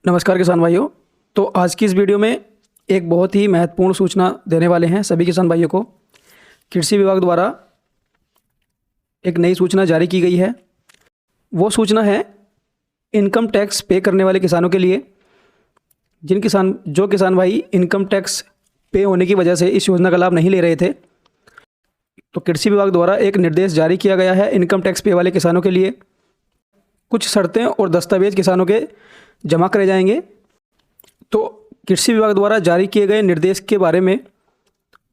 नमस्कार किसान भाइयों। तो आज की इस वीडियो में एक बहुत ही महत्वपूर्ण सूचना देने वाले हैं सभी किसान भाइयों को। कृषि विभाग द्वारा एक नई सूचना जारी की गई है। वो सूचना है इनकम टैक्स पे करने वाले किसानों के लिए। जो किसान भाई इनकम टैक्स पे होने की वजह से इस योजना का लाभ नहीं ले रहे थे, तो कृषि विभाग द्वारा एक निर्देश जारी किया गया है इनकम टैक्स पे वाले किसानों के लिए। कुछ शर्तें और दस्तावेज किसानों के जमा करे जाएंगे। तो कृषि विभाग द्वारा जारी किए गए निर्देश के बारे में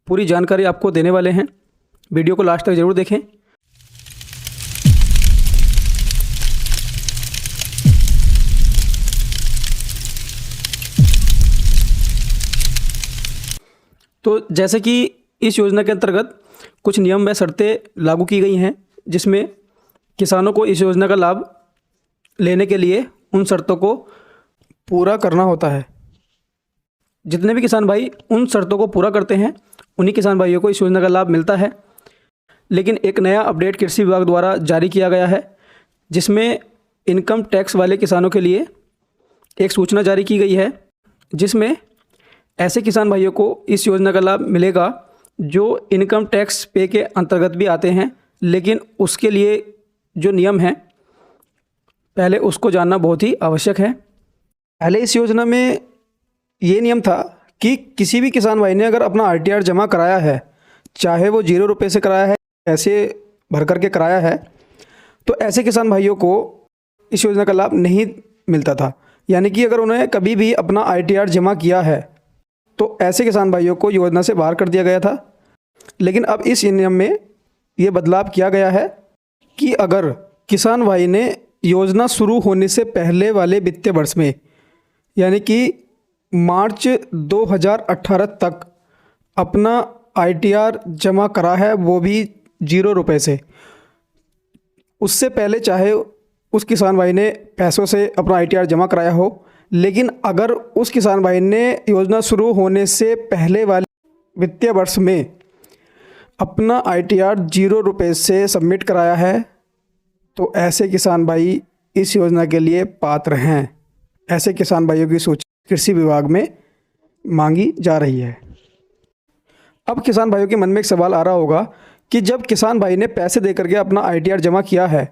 पूरी जानकारी आपको देने वाले हैं। वीडियो को लास्ट तक ज़रूर देखें। तो जैसे कि इस योजना के अंतर्गत कुछ नियम व शर्तें लागू की गई हैं, जिसमें किसानों को इस योजना का लाभ लेने के लिए उन शर्तों को पूरा करना होता है। जितने भी किसान भाई उन शर्तों को पूरा करते हैं, उन्हीं किसान भाइयों को इस योजना का लाभ मिलता है। लेकिन एक नया अपडेट कृषि विभाग द्वारा जारी किया गया है, जिसमें इनकम टैक्स वाले किसानों के लिए एक सूचना जारी की गई है, जिसमें ऐसे किसान भाइयों को इस योजना का लाभ मिलेगा जो इनकम टैक्स पे के अंतर्गत भी आते हैं। लेकिन उसके लिए जो नियम है, पहले उसको जानना बहुत ही आवश्यक है। पहले इस योजना में ये नियम था कि किसी भी किसान भाई ने अगर अपना आरटीआर जमा कराया है, चाहे वो 0 रुपये से कराया है, ऐसे भर करके कराया है, तो ऐसे किसान भाइयों को इस योजना का लाभ नहीं मिलता था। यानी कि अगर उन्होंने कभी भी अपना आरटीआर जमा किया है तो ऐसे किसान भाइयों को योजना से बाहर कर दिया गया था। लेकिन अब इस नियम में ये बदलाव किया गया है कि अगर किसान भाई ने योजना शुरू होने से पहले वाले वित्तीय वर्ष में, यानी कि मार्च 2018 तक अपना आईटीआर जमा करा है, वो भी 0 रुपये से, उससे पहले चाहे उस किसान भाई ने पैसों से अपना आईटीआर जमा कराया हो, लेकिन अगर उस किसान भाई ने योजना शुरू होने से पहले वाले वित्तीय वर्ष में अपना आईटीआर 0 रुपये से सबमिट कराया है, तो ऐसे किसान भाई इस योजना के लिए पात्र हैं। ऐसे किसान भाइयों की सूची कृषि विभाग में मांगी जा रही है। अब किसान भाइयों के मन में एक सवाल आ रहा होगा कि जब किसान भाई ने पैसे देकर के अपना आईटीआर जमा किया है,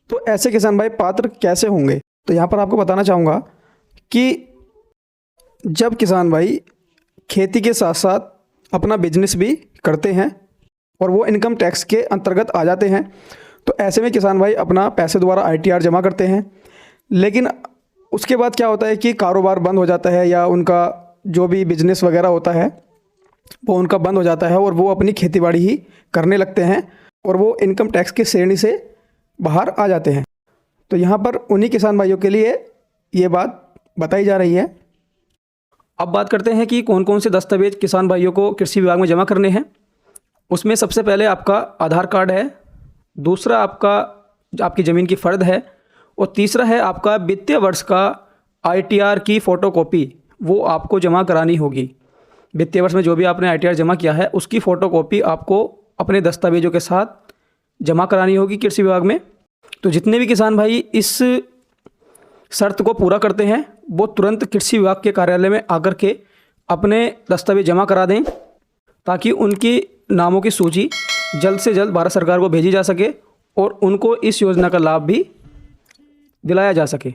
तो ऐसे किसान भाई पात्र कैसे होंगे? तो यहाँ पर आपको बताना चाहूँगा कि जब किसान भाई खेती के साथ साथ अपना बिजनेस भी करते हैं और वो इनकम टैक्स के अंतर्गत आ जाते हैं, तो ऐसे में किसान भाई अपना पैसे द्वारा आईटीआर जमा करते हैं। लेकिन उसके बाद क्या होता है कि कारोबार बंद हो जाता है, या उनका जो भी बिजनेस वगैरह होता है वो उनका बंद हो जाता है और वो अपनी खेतीबाड़ी ही करने लगते हैं और वो इनकम टैक्स की श्रेणी से बाहर आ जाते हैं। तो यहाँ पर उन्हीं किसान भाइयों के लिए ये बात बताई जा रही है। अब बात करते हैं कि कौन कौन से दस्तावेज किसान भाइयों को कृषि विभाग में जमा करने हैं। उसमें सबसे पहले आपका आधार कार्ड है, दूसरा आपकी ज़मीन की फ़र्द है, और तीसरा है आपका वित्तीय वर्ष का आईटीआर की फ़ोटोकॉपी, वो आपको जमा करानी होगी। वित्तीय वर्ष में जो भी आपने आईटीआर जमा किया है, उसकी फ़ोटोकॉपी आपको अपने दस्तावेजों के साथ जमा करानी होगी कृषि विभाग में। तो जितने भी किसान भाई इस शर्त को पूरा करते हैं, वो तुरंत कृषि विभाग के कार्यालय में आकर के अपने दस्तावेज जमा करा दें, ताकि उनकी नामों की सूची जल्द से जल्द भारत सरकार को भेजी जा सके और उनको इस योजना का लाभ भी दिलाया जा सके।